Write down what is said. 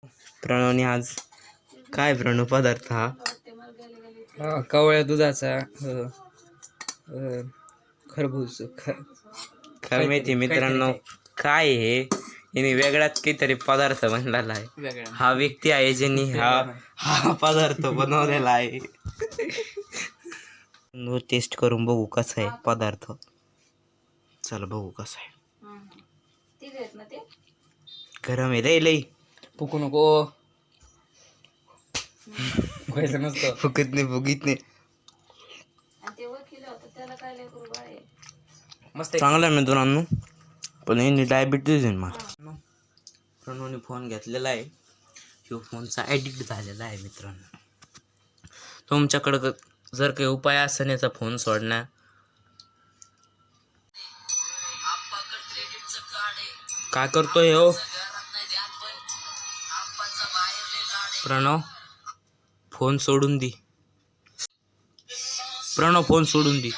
प्रणवने आज काय प्रणव पदार्थ हा कवळ्या दुधाचा खरबूज काय माहिती मित्रांनो काय हे याने वेगळाच काहीतरी पदार्थ बनलेला आहे. हा व्यक्ती आहे ज्यांनी हा पदार्थ बनवलेला आहे. टेस्ट करून बघू कसा आहे पदार्थ. चला बघू कसा आहे. गरम आहे रे लई. फुकू नको नसतं फुकत नाही मस्त चांगला आहे मित्रांनो. पण यांनी डायबिटीज आहे मला. प्रणवने फोन घेतलेला आहे. ह्यो फोनचा ॲडिक्ट झालेला आहे मित्रांनो. तुमच्याकडं जर काही उपाय असेल याचा फोन सोडण्या काय करतोय हो प्रणव फोन सोडून दे. प्रणव फोन सोडून दे.